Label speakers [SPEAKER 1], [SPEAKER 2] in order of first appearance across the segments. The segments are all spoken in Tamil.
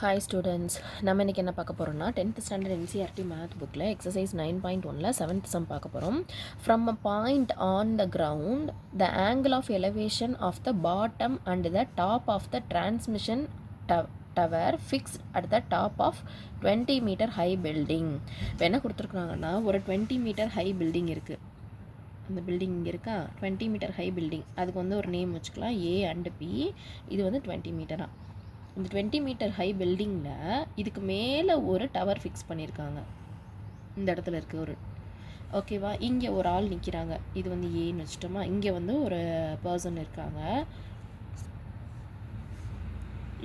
[SPEAKER 1] ஹாய் ஸ்டூடெண்ட்ஸ், நம்ம இன்றைக்கி என்ன பார்க்க போகிறோம்னா 10th ஸ்டாண்டர்ட் என்சிஆர்டி மேத் புக்கில் எக்ஸசைஸ் 9.1ல் 7th சம் பார்க்க போகிறோம். From a point on the ground the angle of elevation of the bottom and the top of the transmission tower fixed at the top of 20 metre high building. இப்போ என்ன கொடுத்துருக்குறாங்கன்னா, ஒரு 20 மீட்டர் ஹை பில்டிங் இருக்குது. அந்த பில்டிங் இங்கே இருக்கா, 20 மீட்டர் ஹை பில்டிங். அதுக்கு வந்து ஒரு நேம் வச்சுக்கலாம், ஏ அண்ட் பி. இது வந்து 20 மீட்டராக. இந்த 20 மீட்டர் ஹை பில்டிங்கில் இதுக்கு மேலே ஒரு டவர் ஃபிக்ஸ் பண்ணியிருக்காங்க. இந்த இடத்துல இருக்குது ஒரு, ஓகேவா. இங்கே ஒரு ஆள் நிற்கிறாங்க, இது வந்து ஏன்னு வச்சுட்டோமா. இங்கே வந்து ஒரு பர்சன் இருக்காங்க.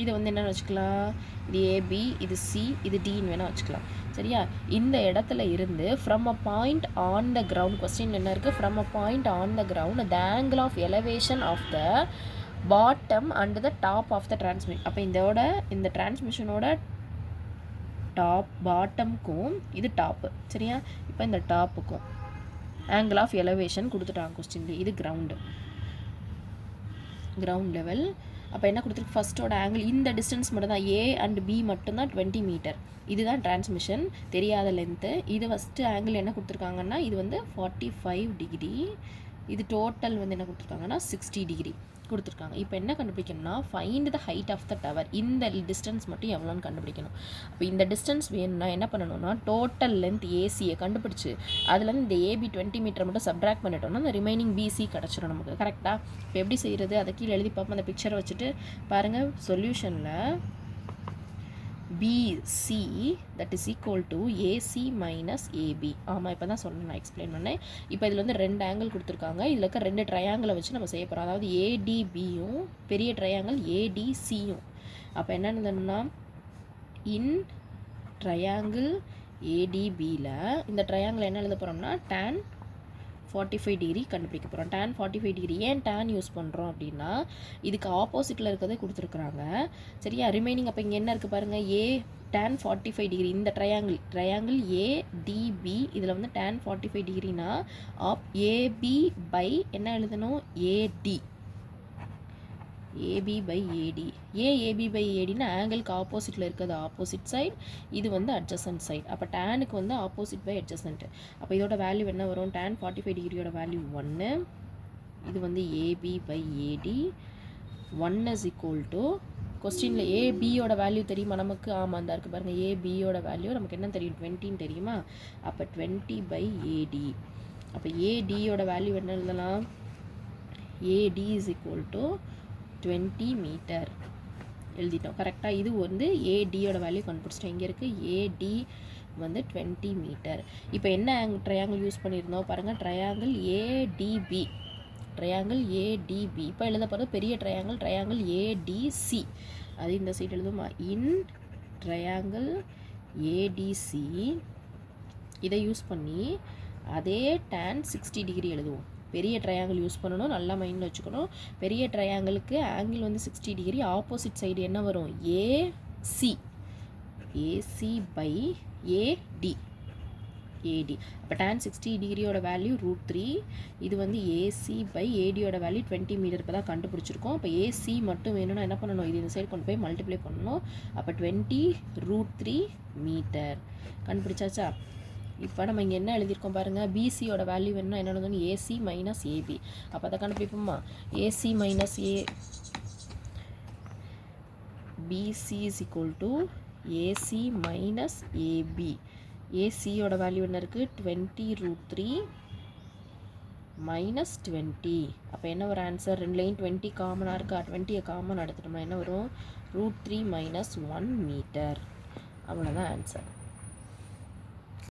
[SPEAKER 1] இதை வந்து என்னென்னு வச்சுக்கலாம், இது ஏபி, இது சி, இது டின்னு வேணால் வச்சுக்கலாம், சரியா. இந்த இடத்துல இருந்து from a point on the ground, question என்ன இருக்குது, from a point on the ground the angle of elevation of the bottom and the top of the transmission. அப்போ இந்த டிரான்ஸ்மிஷனோட டாப் பாட்டம்க்கும் இது டாப்பு, சரியா. இப்போ இந்த டாப்புக்கும் ஆங்கிள் ஆஃப் எலவேஷன் கொடுத்துட்டாங்க கொஸ்டின்ல. இது கிரவுண்ட் லெவல். அப்போ என்ன கொடுத்துருக்கு, ஃபஸ்ட்டோட ஆங்கிள் இந்த டிஸ்டன்ஸ் மட்டும் தான், ஏ அண்ட் பி மட்டும்தான் 20 மீட்டர். இதுதான் டிரான்ஸ்மிஷன், தெரியாத லென்த்து. இது ஃபஸ்ட்டு ஆங்கிள் என்ன கொடுத்துருக்காங்கன்னா, இது வந்து 45 டிகிரி. இது டோட்டல் வந்து என்ன கொடுத்துருக்காங்கன்னா 60 டிகிரி கொடுத்துருக்காங்க. இப்போ என்ன கண்டுபிடிக்கணும்னா, find the height of the tower. இந்த டிஸ்டன்ஸ் மட்டும் எவ்வளோன்னு கண்டுபிடிக்கணும். அப்போ இந்த டிஸ்டன்ஸ் வேணும்னா என்ன பண்ணணும்னா, டோட்டல் லென்த் ஏசியை கண்டுபிடிச்சி அதுலேருந்து இந்த ஏபி 20 மீட்டர் மட்டும் சப்ட்ராக்ட் பண்ணிட்டோம்னா அந்த ரிமைனிங் பிசி கிடச்சிடும் நமக்கு, கரெக்டாக. இப்போ எப்படி செய்கிறது, அதை கீழே எழுதி பார்ப்போம். அந்த பிக்சரை வச்சுட்டு பாருங்கள். சொல்யூஷனில் BC that is equal to AC minus AB. ஆமாம், இப்போ தான் சொன்னேன், நான் எக்ஸ்பிளைன் பண்ணேன். இப்போ இதில் வந்து ரெண்டு ஆங்கிள் கொடுத்துருக்காங்க. இதில் இருக்க ரெண்டு ட்ரையாங்கிளை வச்சு நம்ம செய்ய போகிறோம். அதாவது ADBயும் பெரிய ட்ரையாங்கிள் ADCயும். அப்போ என்ன எழுதணும்னா, இன் ட்ரையாங்கிள் ADBயில் இந்த ட்ரையாங்கிள் என்ன எழுத போகிறோம்னா tan 45 டிகிரி கண்டுபிடிக்க போகிறோம். tan 45 டிகிரி ஏன் tan யூஸ் பண்ணுறோம் அப்படின்னா, இதுக்கு ஆப்போசிட்டில் இருக்கிறதே கொடுத்துருக்குறாங்க, சரியா. ரிமைனிங் அப்போ இங்கே என்ன இருக்குது பாருங்கள், ஏ tan 45 டிகிரி. இந்த ட்ரையாங்கிள் ADB இதில் வந்து tan 45 டிகிரினா AB பை என்ன எழுதணும், AD. AB by AD. ஏன் AB by ADனா, ஆங்கிளுக்கு ஆப்போசிட்டில் இருக்கிறது ஆப்போசிட் சைட், இது வந்து அட்ஜசன்ட் சைட். அப்போ டேனுக்கு வந்து ஆப்போசிட் பை அட்ஜசன்ட். அப்போ இதோட வேல்யூ என்ன வரும், tan 45 டிகிரியோட வேல்யூ 1. இது வந்து AB by AD 1 is equal to, கொஸ்டினில் ஏபியோட வேல்யூ தெரியுமா நமக்கு, ஆமாம் அந்த இருக்குது பாருங்கள். ஏபியோட வேல்யூ நமக்கு என்ன தெரியும், 20 தெரியுமா. அப்போ 20 by AD. அப்போ ADயோட வேல்யூ என்ன எழுதலாம், AD is equal to 20 metre எழுதிட்டோம், கரெக்டாக. இது வந்து ஏடியோட வேல்யூ கண்டுபிடிச்சிட்டோம். இங்கே இருக்குது ஏடி வந்து 20 மீட்டர். இப்போ என்ன ட்ரையாங்கிள் யூஸ் பண்ணியிருந்தோம் பாருங்கள், ட்ரையாங்கிள் ஏடிபி. இப்போ எழுத போகிறது பெரிய ட்ரையாங்கிள் ஏடிசி. அது இந்த சைடு எழுதுமா, இன் ட்ரையாங்கிள் ஏடிசி. இதை யூஸ் பண்ணி அதே tan 60 டிகிரி எழுதுவோம். பெரிய ட்ரையாங்கிள் யூஸ் பண்ணணும், நல்லா மைண்டில் வச்சுக்கணும். பெரிய ட்ரையாங்கிளுக்கு ஆங்கிள் வந்து 60 டிகிரி. ஆப்போசிட் சைடு என்ன வரும், ஏசி பை ஏடி. அப்போ tan 60 டிகிரியோட வேல்யூ √3. இது வந்து ஏசி பை ஏடியோட வேல்யூ 20 மீட்டர். இப்போ தான் கண்டுபிடிச்சிருக்கோம். அப்போ ஏசி மட்டும் வேணும்னா என்ன பண்ணணும், இது இந்த சைடு கொண்டு போய் மல்டிப்ளை பண்ணணும். அப்போ 20 √3 மீட்டர் கண்டுபிடிச்சாச்சா. இப்போ நம்ம இங்கே என்ன எழுதியிருக்கோம் பாருங்கள், பிசியோட வேல்யூ வேணும்னா என்ன எழுதணும், ஏசி மைனஸ் ஏபி. அப்போ அதை கண்டுபிடிப்போமா, AC minus BC is equal to AC minus AB. ஏசியோட வேல்யூ என்ன இருக்குது, 20 √3 மைனஸ் 20. அப்போ என்ன ஒரு ஆன்சர், ரெண்டுலேயும் 20 காமனாக இருக்கா, 20 காமன் எடுத்துட்டோம்னா என்ன வரும், √3 மைனஸ் 1 மீட்டர். அவ்வளோதான் ஆன்சர்.